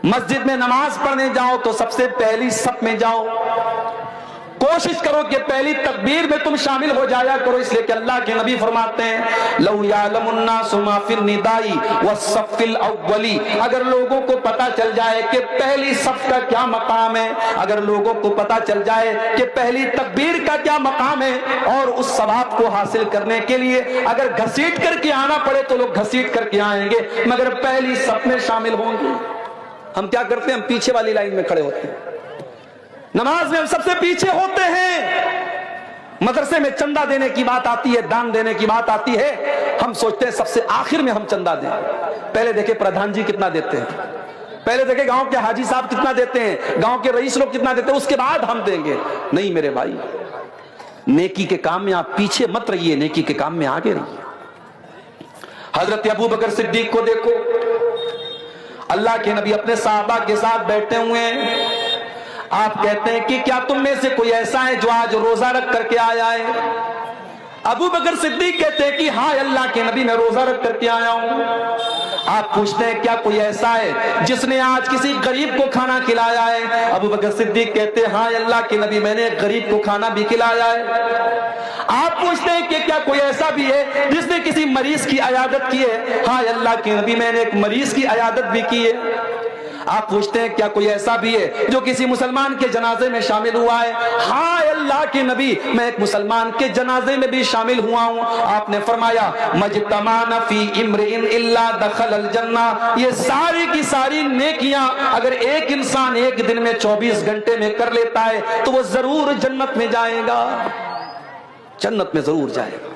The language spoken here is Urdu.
مسجد میں نماز پڑھنے جاؤ تو سب سے پہلی صف میں جاؤ، کوشش کرو کہ پہلی تکبیر میں تم شامل ہو جایا کرو، اس لیے کہ اللہ کے نبی فرماتے ہیں لو یعلم الناس ما فی النداء والصف الاول، اگر لوگوں کو پتہ چل جائے کہ پہلی صف کا کیا مقام ہے، اگر لوگوں کو پتہ چل جائے کہ پہلی تکبیر کا کیا مقام ہے، اور اس ثواب کو حاصل کرنے کے لیے اگر گھسیٹ کر کے آنا پڑے تو لوگ گھسیٹ کر کے آئیں گے، مگر پہلی صف میں شامل ہوں گے۔ ہم کیا کرتے ہیں؟ ہم پیچھے والی لائن میں کھڑے ہوتے ہیں، نماز میں ہم سب سے پیچھے ہوتے ہیں، مدرسے میں چندہ دینے کی بات آتی ہے، دان دینے کی بات آتی ہے، ہم سوچتے ہیں سب سے آخر میں ہم چندہ دیں۔ پہلے دیکھیں پردھان جی کتنا دیتے ہیں، پہلے دیکھیں گاؤں کے حاجی صاحب کتنا دیتے ہیں، گاؤں کے رئیس لوگ کتنا دیتے ہیں، اس کے بعد ہم دیں گے۔ نہیں میرے بھائی، نیکی کے کام میں آپ پیچھے مت رہیے، نیکی کے کام میں آگے رہیے۔ حضرت ابو بکر صدیق کو دیکھو، اللہ کے نبی اپنے صحابہ کے ساتھ بیٹھے ہوئے ہیں، آپ کہتے ہیں کہ کیا تم میں سے کوئی ایسا ہے جو آج روزہ رکھ کر کے آیا ہے؟ ابو بکر صدیق کہتے ہیں کہ ہاں اللہ کے نبی میں روزہ رکھ کر کے آیا ہوں۔ آپ پوچھتے ہیں کیا کوئی ایسا ہے جس نے آج کسی غریب کو کھانا کھلایا ہے؟ ابو بکر صدیق کہتے ہیں ہاں اللہ کے نبی میں نے ایک غریب کو کھانا بھی کھلایا ہے۔ آپ پوچھتے ہیں کہ کیا کوئی ایسا بھی ہے جس نے کسی مریض کی عیادت کی ہے؟ ہاں اللہ کے نبی میں نے ایک مریض کی عیادت بھی کی ہے۔ آپ پوچھتے ہیں کیا کوئی ایسا بھی ہے جو کسی مسلمان کے جنازے میں شامل ہوا ہے؟ ہاں اللہ کے نبی میں ایک مسلمان کے جنازے میں بھی شامل ہوا ہوں۔ آپ نے فرمایا مجتمعن فی امرئ الا دخل الجنہ، یہ ساری کی ساری نیکیاں اگر ایک انسان ایک دن میں 24 گھنٹے میں کر لیتا ہے تو وہ ضرور جنت میں جائے گا، جنت میں ضرور جائے گا۔